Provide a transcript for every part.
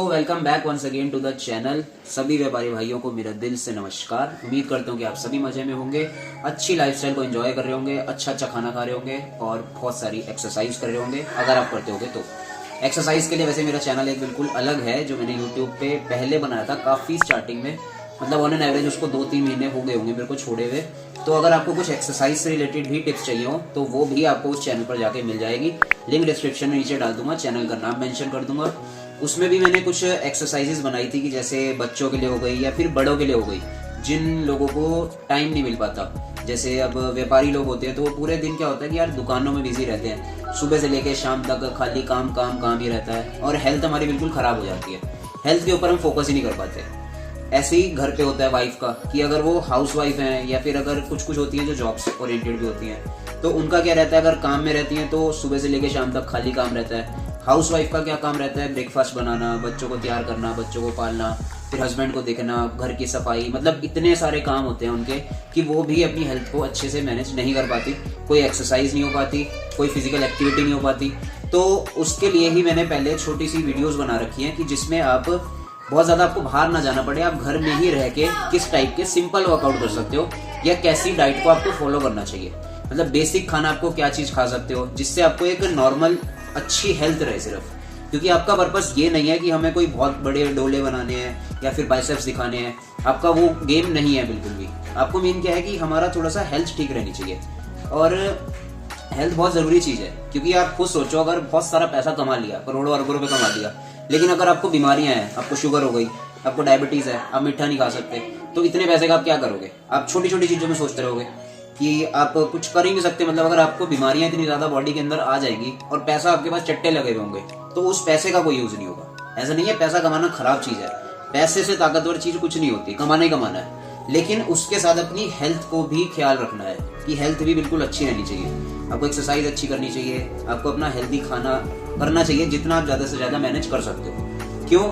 Welcome back once again to the channel. सभी व्यापारी भाइयों को मेरा दिल से नमस्कार। उम्मीद करता हूँ कि आप सभी मजे में होंगे, अच्छी लाइफस्टाइल को एंजॉय कर रहे होंगे, अच्छा खाना खा रहे होंगे और बहुत सारी एक्सरसाइज कर रहे होंगे। अगर आप करते होंगे तो एक्सरसाइज के लिए वैसे मेरा चैनल एक बिल्कुल अलग है जो मैंने यूट्यूब पे पहले बनाया था काफ़ी स्टार्टिंग में, मतलब ऑन एन एवरेज उसको 2-3 महीने हो गए होंगे मेरे को छोड़े हुए। तो अगर आपको कुछ एक्सरसाइज से रिलेटेड भी टिप्स चाहिए हो तो वो भी आपको उस चैनल पर जाके मिल जाएगी। लिंक डिस्क्रिप्शन में नीचे डाल दूंगा, चैनल का नाम मेंशन कर दूंगा। उसमें भी मैंने कुछ एक्सरसाइजेस बनाई थी कि जैसे बच्चों के लिए हो गई या फिर बड़ों के लिए हो गई, जिन लोगों को टाइम नहीं मिल पाता। जैसे अब व्यापारी लोग होते हैं तो वो पूरे दिन क्या होता है कि यार दुकानों में बिजी रहते हैं, सुबह से लेकर शाम तक खाली काम काम काम ही रहता है और हेल्थ हमारी बिल्कुल खराब हो जाती है। हेल्थ के ऊपर हम फोकस ही नहीं कर पाते। ऐसे ही घर पे होता है वाइफ का कि अगर वो हाउस वाइफ हैं या फिर अगर कुछ होती हैं जो जॉब से ओरिएंटेड भी होती हैं, तो उनका क्या रहता है, अगर काम में रहती हैं तो सुबह से लेकर शाम तक खाली काम रहता है। हाउस वाइफ का क्या काम रहता है, ब्रेकफास्ट बनाना, बच्चों को तैयार करना, बच्चों को पालना, फिर हस्बैंड को देखना, घर की सफाई, मतलब इतने सारे काम होते हैं उनके कि वो भी अपनी हेल्थ को अच्छे से मैनेज नहीं कर पाती। कोई एक्सरसाइज नहीं हो पाती, कोई फिजिकल एक्टिविटी नहीं हो पाती। तो उसके लिए ही मैंने पहले छोटी सी वीडियोस बना रखी हैं कि जिसमें आप बहुत ज़्यादा आपको बाहर ना जाना पड़े, आप घर में ही रह के किस टाइप के सिंपल वर्कआउट कर सकते हो या कैसी डाइट को आपको फॉलो करना चाहिए, मतलब बेसिक खाना आपको क्या चीज़ खा सकते हो जिससे आपको एक नॉर्मल अच्छी हेल्थ रहे सिर्फ। क्योंकि आपका पर्पस ये नहीं है कि हमें कोई बहुत बड़े डोले बनाने हैं या फिर बाइसेप्स दिखाने हैं, आपका वो गेम नहीं है बिल्कुल भी। आपको मेन क्या है कि हमारा थोड़ा सा हेल्थ ठीक रहनी चाहिए और हेल्थ बहुत ज़रूरी चीज़ है। क्योंकि आप खुद सोचो, अगर बहुत सारा पैसा कमा लिया, करोड़ों अरबों रुपए कमा लिया, लेकिन अगर आपको बीमारियां हैं, आपको शुगर हो गई, आपको डायबिटीज़ है, आप मीठा नहीं खा सकते, तो इतने पैसे का आप क्या करोगे? आप छोटी छोटी चीज़ों में सोचते रहोगे कि आप कुछ कर ही नहीं सकते। मतलब अगर आपको बीमारियां इतनी ज़्यादा बॉडी के अंदर आ जाएगी और पैसा आपके पास चट्टे लगे हुए होंगे तो उस पैसे का कोई यूज़ नहीं होगा। ऐसा नहीं है पैसा कमाना खराब चीज़ है, पैसे से ताकतवर चीज़ कुछ नहीं होती, कमाना ही कमाना है। लेकिन उसके साथ अपनी हेल्थ को भी ख्याल रखना है कि हेल्थ भी बिल्कुल अच्छी रहनी चाहिए। आपको एक्सरसाइज अच्छी करनी चाहिए, आपको अपना हेल्दी खाना करना चाहिए जितना आप ज़्यादा से ज़्यादा मैनेज कर सकते हो। क्यों?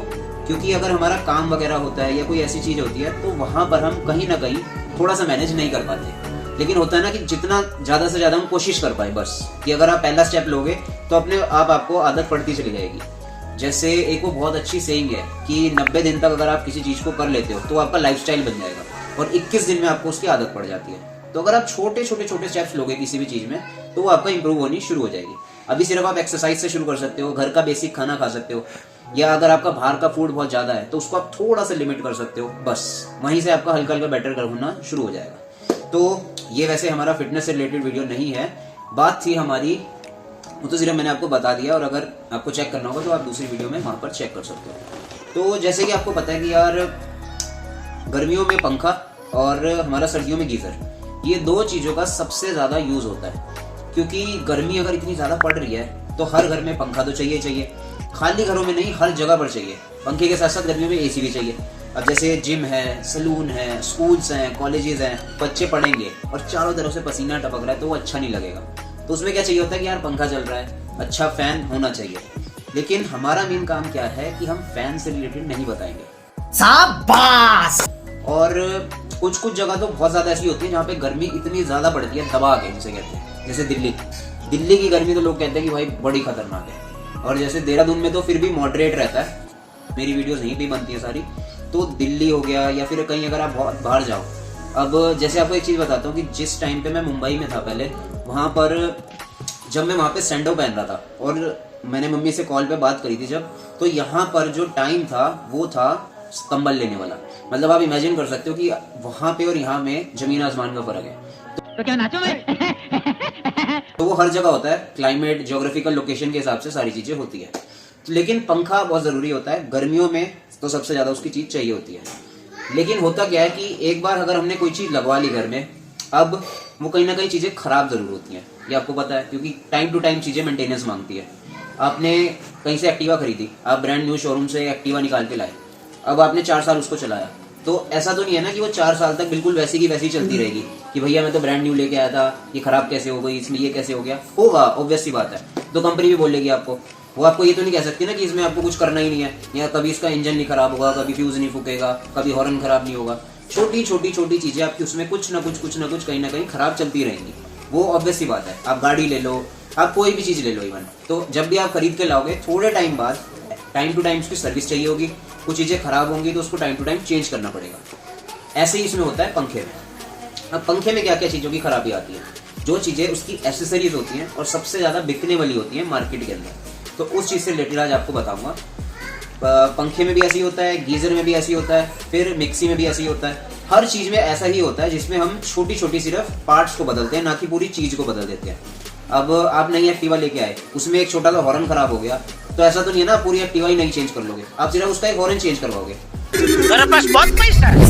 क्योंकि अगर हमारा काम वगैरह होता है या कोई ऐसी चीज़ होती है तो वहाँ पर हम कहीं ना कहीं थोड़ा सा मैनेज नहीं कर पाते। लेकिन होता है ना कि जितना ज़्यादा से ज़्यादा हम कोशिश कर पाए, बस कि अगर आप पहला स्टेप लोगे तो अपने आप आपको आदत पड़ती चली जाएगी। जैसे एक वो बहुत अच्छी सेइंग है कि 90 दिन तक अगर आप किसी चीज़ को कर लेते हो तो आपका लाइफस्टाइल बन जाएगा और 21 दिन में आपको उसकी आदत पड़ जाती है। तो अगर आप छोटे स्टेप्स लोगे किसी भी चीज़ में तो वो आपका इंप्रूव होनी शुरू हो जाएगी। अभी सिर्फ आप एक्सरसाइज से शुरू कर सकते हो, घर का बेसिक खाना खा सकते हो, या अगर आपका बाहर का फूड बहुत ज़्यादा है तो उसको आप थोड़ा सा लिमिट कर सकते हो, बस वहीं से आपका हल्का हल्का बेटर होना शुरू हो जाएगा। तो ये वैसे हमारा फिटनेस से रिलेटेड वीडियो नहीं है, बात थी हमारी, वो तो सिर्फ मैंने आपको बता दिया और अगर आपको चेक करना होगा तो आप दूसरी वीडियो में वहाँ पर चेक कर सकते हो। तो जैसे कि आपको पता है कि यार गर्मियों में पंखा और हमारा सर्दियों में गीज़र, ये दो चीज़ों का सबसे ज़्यादा यूज़ होता है। क्योंकि गर्मी अगर इतनी ज़्यादा पड़ रही है तो हर घर में पंखा तो चाहिए चाहिए, खाली घरों में नहीं हर जगह पर चाहिए। पंखे के साथ साथ गर्मियों में एसी भी चाहिए। अब जैसे जिम है, सलून है, स्कूल्स हैं, कॉलेजेस हैं, बच्चे पढ़ेंगे और चारों तरफ से पसीना टपक रहा है तो वो अच्छा नहीं लगेगा। तो उसमें क्या चाहिए होता है कि यार पंखा चल रहा है, अच्छा फैन होना चाहिए। लेकिन हमारा मेन काम क्या है कि हम फैन से रिलेटेड नहीं बताएंगे। शाबाश। और कुछ जगह तो बहुत ज़्यादा ऐसी होती है जहाँ पे गर्मी इतनी ज़्यादा पड़ती है, दबा के जिसे कहते हैं। जैसे दिल्ली की गर्मी तो लोग कहते हैं कि भाई बड़ी खतरनाक है। और जैसे देहरादून में तो फिर भी मॉडरेट रहता है, मेरी वीडियोस यहीं पे बनती है सारी। तो दिल्ली हो गया या फिर कहीं अगर आप बहुत बाहर जाओ। अब जैसे आपको एक चीज़ बताता हूँ कि जिस टाइम पे मैं मुंबई में था पहले, वहाँ पर जब मैं वहाँ पे सैंडो पहन रहा था और मैंने मम्मी से कॉल पे बात करी थी जब, तो यहाँ पर जो टाइम था वो था कंबल लेने वाला। मतलब आप इमेजिन कर सकते हो कि वहाँ पे और यहाँ में जमीन आसमान का फर्क है। तो क्या नाचो मैं? तो वो हर जगह होता है, क्लाइमेट, ज्योग्राफिकल लोकेशन के हिसाब से सारी चीज़ें होती है। लेकिन पंखा बहुत ज़रूरी होता है गर्मियों में, तो सबसे ज़्यादा उसकी चीज़ चाहिए होती है। लेकिन होता क्या है कि एक बार अगर हमने कोई चीज़ लगवा ली घर में, अब वो कहीं ना कहीं चीज़ें ख़राब ज़रूर होती हैं, ये आपको पता है। क्योंकि टाइम टू टाइम चीज़ें मेंटेनेंस मांगती है। आपने कहीं से एक्टिवा खरीदी, आप ब्रांड न्यू शोरूम से एक्टिवा निकाल के लाए, अब आपने 4 साल उसको चलाया, तो ऐसा तो नहीं है ना कि वो 4 साल तक बिल्कुल वैसी की वैसी चलती रहेगी कि भैया मैं तो ब्रांड न्यू लेके आया था, ये ख़राब कैसे हो गई, इसमें ये कैसे हो गया। होगा, ऑब्वियस सी बात है। तो कंपनी भी बोलेगी आपको, वो आपको ये तो नहीं कह सकती ना कि इसमें आपको कुछ करना ही नहीं है, या कभी इसका इंजन नहीं खराब होगा, कभी फ्यूज़ नहीं फूकेगा, कभी हॉर्न खराब नहीं होगा। छोटी चीज़ें आपकी उसमें कुछ ना कुछ कहीं ना कहीं खराब चलती रहेंगी, वो ऑब्वियस सी बात है। आप गाड़ी ले लो, आप कोई भी चीज़ ले लो इवन, तो जब भी आप खरीद के लाओगे थोड़े टाइम बाद टाइम टू टाइम उसकी सर्विस चाहिए होगी, कुछ चीज़ें खराब होंगी तो उसको टाइम टू टाइम चेंज करना पड़ेगा। ऐसे ही इसमें होता है पंखे में। अब पंखे में क्या क्या चीज़ों की खराबी आती है, जो चीज़ें उसकी एसेसरीज होती हैं और सबसे ज़्यादा बिकने वाली होती हैं मार्केट के अंदर, तो उस चीज़ से रिलेटेड आज आपको बताऊंगा। पंखे में भी ऐसे ही होता है, गीज़र में भी ऐसे ही होता है, फिर मिक्सी में भी ऐसे ही होता है। हर चीज़ में ऐसा ही होता है जिसमें हम छोटी छोटी सिर्फ पार्ट्स को बदलते हैं, ना कि पूरी चीज़ को बदल देते हैं। अब आप नई एक्टिवा लेके आए, उसमें एक छोटा सा हॉर्न खराब हो गया, तो ऐसा तो नहीं है ना पूरी एक्टिवा ही नहीं चेंज कर लोगे, आप सिर्फ उसका एक हॉर्न चेंज करवाओगे। मेरे पास बहुत पैसा है।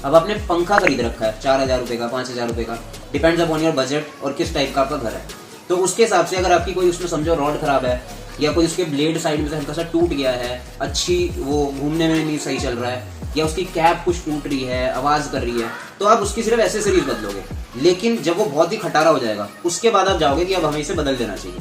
अब आपने पंखा खरीद रखा है 4000 रुपए का, 5000 रुपए का, डिपेंड्स अपॉन योर बजट और किस टाइप का आपका घर है। तो उसके हिसाब से अगर आपकी कोई उसमें समझो रॉड खराब है, या कोई उसके ब्लेड साइड में से हल्का सा टूट गया है, अच्छी वो घूमने में नहीं सही चल रहा है, या उसकी कैप कुछ टूट रही है, आवाज कर रही है, तो आप उसकी सिर्फ एसेसरीज बदलोगे। लेकिन जब वो बहुत ही खटारा हो जाएगा, उसके बाद आप जाओगे कि अब हमें इसे बदल देना चाहिए।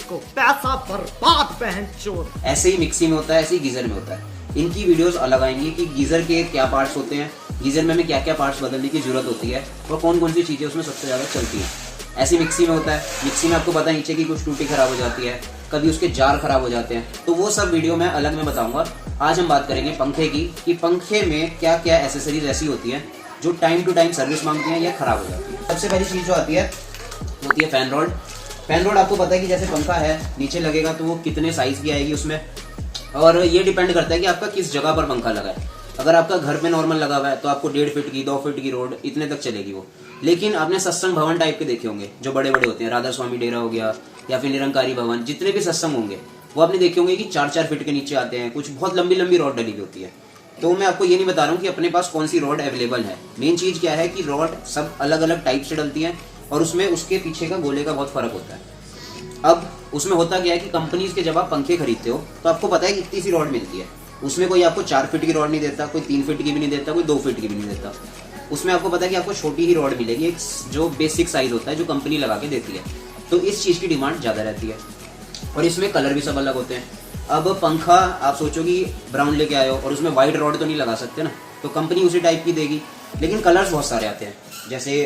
को पैसा बर्बाद बहन चोर। ऐसे ही मिक्सी में होता है, ऐसे ही गीजर में होता है। इनकी वीडियोस अलग आएंगी कि गीजर के क्या पार्ट्स होते हैं, गीजर में हमें क्या क्या पार्ट्स बदलने की जरूरत होती है और कौन कौन सी चीज़ें उसमें सबसे ज़्यादा चलती हैं। ऐसी मिक्सी में होता है, मिक्सी में आपको पता है नीचे की कुछ टूटी खराब हो जाती है, कभी उसके जार खराब हो जाते हैं, तो वो सब वीडियो मैं अलग में बताऊंगा। आज हम बात करेंगे पंखे की, कि पंखे में क्या क्या एसेसरीज ऐसी होती हैं जो टाइम टू टाइम सर्विस मांगती हैं या खराब हो जाती है। सबसे पहली चीज़ जो आती है होती है फैन रॉड। फैन रॉड आपको पता है कि जैसे पंखा है नीचे लगेगा तो वो कितने साइज की आएगी उसमें, और ये डिपेंड करता है कि आपका किस जगह पर पंखा लगा है। अगर आपका घर पे नॉर्मल लगा हुआ है तो आपको 1.5 फीट की, 2 फीट की रोड इतने तक चलेगी वो। लेकिन आपने सत्संग भवन टाइप के देखे होंगे जो बड़े बड़े होते हैं, राधा स्वामी डेरा हो गया या फिर निरंकारी भवन, जितने भी सत्संग होंगे वो आपने देखे होंगे कि 4-4 फीट के नीचे आते हैं, कुछ बहुत लंबी लंबी रॉड डली हुई होती है। तो मैं आपको ये नहीं बता रहा हूँ कि अपने पास कौन सी रॉड अवेलेबल है। मेन चीज़ क्या है कि रॉड सब अलग अलग टाइप से डलती हैं और उसमें उसके पीछे का गोले का बहुत फर्क होता है। अब उसमें होता क्या है कि कंपनीज के जब आप पंखे खरीदते हो तो आपको पता है कि इतनी सी रॉड मिलती है, उसमें कोई आपको 4 फीट की रॉड नहीं देता, कोई 3 फीट की भी नहीं देता, कोई 2 फीट की भी नहीं देता। उसमें आपको पता है कि आपको छोटी ही रॉड मिलेगी, एक जो बेसिक साइज होता है जो कंपनी लगा के देती है। तो इस चीज़ की डिमांड ज़्यादा रहती है और इसमें कलर भी सब अलग होते हैं। अब पंखा आप सोचो कि ब्राउन लेके आए हो और उसमें वाइट रॉड तो नहीं लगा सकते ना, तो कंपनी उसी टाइप की देगी, लेकिन कलर्स बहुत सारे आते हैं। जैसे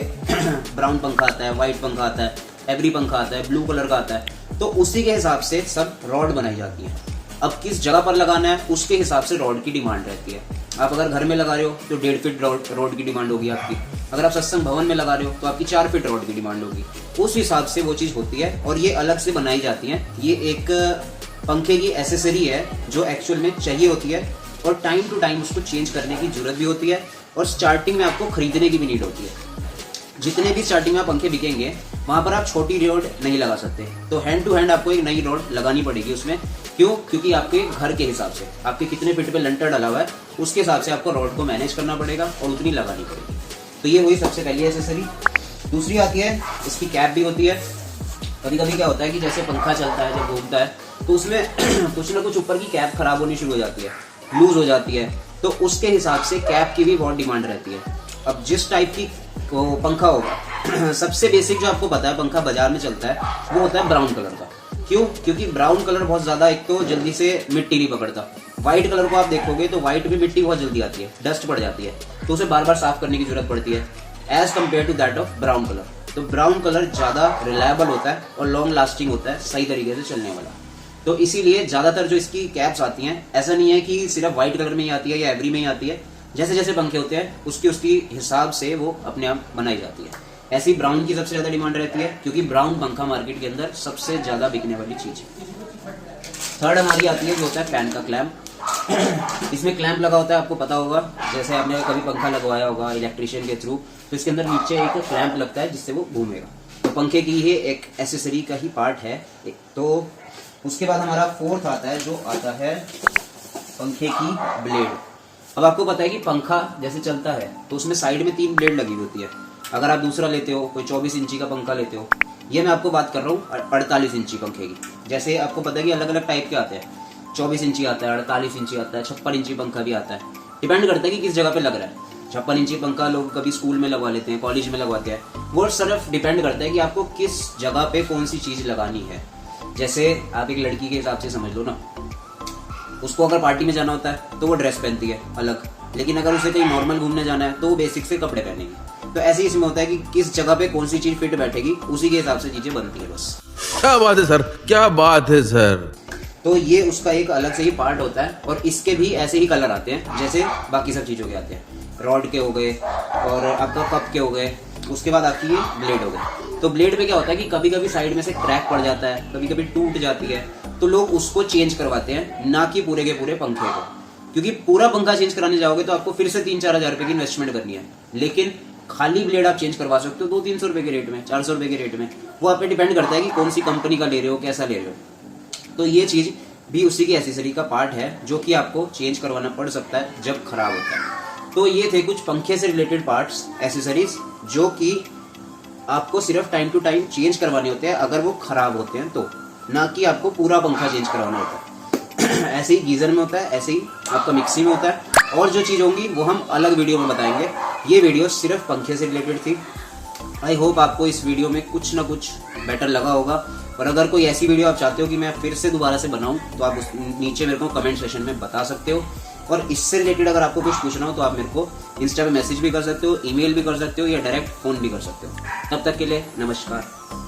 ब्राउन पंखा आता है, वाइट पंखा आता है, एवरी पंखा आता है, ब्लू कलर का आता है, तो उसी के हिसाब से सब रॉड बनाई जाती है। अब किस जगह पर लगाना है उसके हिसाब से रॉड की डिमांड रहती है। आप अगर घर में लगा रहे हो तो 1.5 फीट रॉड की डिमांड होगी आपकी, अगर आप सत्संग भवन में लगा रहे हो तो आपकी 4 फीट रॉड की डिमांड होगी। उस हिसाब से वो चीज़ होती है और ये अलग से बनाई जाती है। ये एक पंखे की एसेसरी है जो एक्चुअल में चाहिए होती है और टाइम टू टाइम उसको चेंज करने की जरूरत भी होती है और स्टार्टिंग में आपको खरीदने की भी नीड होती है। जितने भी स्टार्टिंग में पंखे बिकेंगे वहाँ पर आप छोटी रॉड नहीं लगा सकते, तो हैंड टू हैंड आपको एक नई रॉड लगानी पड़ेगी उसमें। क्यों? क्योंकि आपके घर के हिसाब से, आपके कितने फीट पे लंटर डाला हुआ है उसके हिसाब से आपको रॉड को मैनेज करना पड़ेगा और उतनी लगानी पड़ेगी। तो ये हुई सबसे पहली एसेसरी। दूसरी आती है, इसकी कैप भी होती है। कभी कभी क्या होता है कि जैसे पंखा चलता है, जब घूमता है तो उसमें कुछ ना कुछ ऊपर की कैप खराब होनी शुरू हो जाती है, लूज हो जाती है, तो उसके हिसाब से कैप की भी बहुत डिमांड रहती है। अब जिस टाइप की पंखा होगा सबसे बेसिक जो आपको पता है पंखा बाजार में चलता है वो होता है ब्राउन कलर का। क्यों? क्योंकि ब्राउन कलर बहुत ज्यादा, एक तो जल्दी से मिट्टी नहीं पकड़ता। व्हाइट कलर को आप देखोगे तो व्हाइट में मिट्टी बहुत जल्दी आती है, डस्ट पड़ जाती है, तो उसे बार बार साफ करने की जरूरत पड़ती है as compare to that of brown colour. तो ब्राउन कलर ज्यादा रिलायबल होता है और लॉन्ग लास्टिंग होता है, सही तरीके से चलने वाला। तो इसीलिए ज्यादातर जो इसकी कैप्स आती हैं, ऐसा नहीं है कि सिर्फ व्हाइट कलर में ही आती है या एवरी में ही आती है, जैसे जैसे पंखे होते हैं उसकी हिसाब से वो अपने आप बनाई जाती है। ऐसी ब्राउन की सबसे ज्यादा डिमांड रहती है क्योंकि ब्राउन पंखा मार्केट के अंदर सबसे ज्यादा बिकने वाली चीज है। थर्ड हमारी आती है जो होता है फैन का क्लैंप। इसमें क्लैंप लगा होता है, आपको पता होगा, जैसे आपने कभी पंखा लगवाया होगा इलेक्ट्रिशियन के थ्रू, तो इसके अंदर नीचे एक क्लैंप लगता है जिससे वो घूमेगा। तो पंखे की ये एक एसेसरी का ही पार्ट है। तो उसके बाद हमारा फोर्थ आता है जो आता है पंखे की ब्लेड। अब आपको पता है कि पंखा जैसे चलता है तो उसमें साइड में 3 ब्लेड लगी होती है। अगर आप दूसरा लेते हो, कोई 24 इंची का पंखा लेते हो, ये मैं आपको बात कर रहा हूँ 48 इंची पंखे की। जैसे आपको पता है कि अलग अलग टाइप के आते हैं, 24 इंची आता है, 48 इंची आता है, 56 इंची पंखा भी आता है। डिपेंड करता है कि किस जगह पे लग रहा है। 56 इंची पंखा लोग कभी स्कूल में लगवा लेते हैं, कॉलेज में लगवाते हैं। वो सिर्फ डिपेंड करता है कि आपको किस जगह पे कौन सी चीज लगानी है। जैसे आप एक लड़की के हिसाब से समझ लो ना, उसको अगर पार्टी में जाना होता है तो वो ड्रेस पहनती है अलग, लेकिन अगर उसे कहीं नॉर्मल घूमने जाना है तो वो बेसिक से कपड़े पहनेगी। तो ऐसे ही इसमें होता है कि किस जगह पे कौन सी चीज फिट बैठेगी, उसी के हिसाब से चीजें बनती है बस। क्या बात है सर, क्या बात है सर। तो ये उसका एक अलग से ही पार्ट होता है और इसके भी ऐसे ही कलर आते हैं जैसे बाकी सब चीज़ों के आते हैं। रॉड के हो गए और आपका कप के हो गए, उसके बाद आपकी ये ब्लेड हो गए। तो ब्लेड पे क्या होता है कि कभी कभी साइड में से क्रैक पड़ जाता है, कभी कभी टूट जाती है, तो लोग उसको चेंज करवाते हैं, ना कि पूरे के पूरे पंखे को। क्योंकि पूरा पंखा चेंज कराने जाओगे तो आपको फिर से 3-4 हज़ार रुपये की इन्वेस्टमेंट करनी है, लेकिन खाली ब्लेड आप चेंज करवा सकते हो 200-300 रुपये के रेट में, 400 रुपये के रेट में। वो आप पे डिपेंड करता है कि कौन सी कंपनी का ले रहे हो, कैसा ले रहे हो। तो ये चीज़ भी उसी की एसेसरी का पार्ट है जो कि आपको चेंज करवाना पड़ सकता है जब खराब होता है। तो ये थे कुछ पंखे से रिलेटेड पार्ट्स, एसेसरीज, जो कि आपको सिर्फ टाइम टू टाइम चेंज करवाने होते हैं अगर वो खराब होते हैं तो, ना कि आपको पूरा पंखा चेंज करवाना होता है। ऐसे ही गीजर में होता है, ऐसे ही आपका मिक्सी में होता है, और जो चीज़ होंगी वो हम अलग वीडियो में बताएंगे। ये वीडियो सिर्फ पंखे से रिलेटेड थी। आई होप आपको इस वीडियो में कुछ ना कुछ बेटर लगा होगा, और अगर कोई ऐसी वीडियो आप चाहते हो कि मैं फिर से दोबारा से बनाऊं तो आप उस नीचे मेरे को कमेंट सेक्शन में बता सकते हो। और इससे रिलेटेड अगर आपको कुछ पूछना हो तो आप मेरे को इंस्टा पे मैसेज भी कर सकते हो, ईमेल भी कर सकते हो, या डायरेक्ट फ़ोन भी कर सकते हो। तब तक के लिए नमस्कार।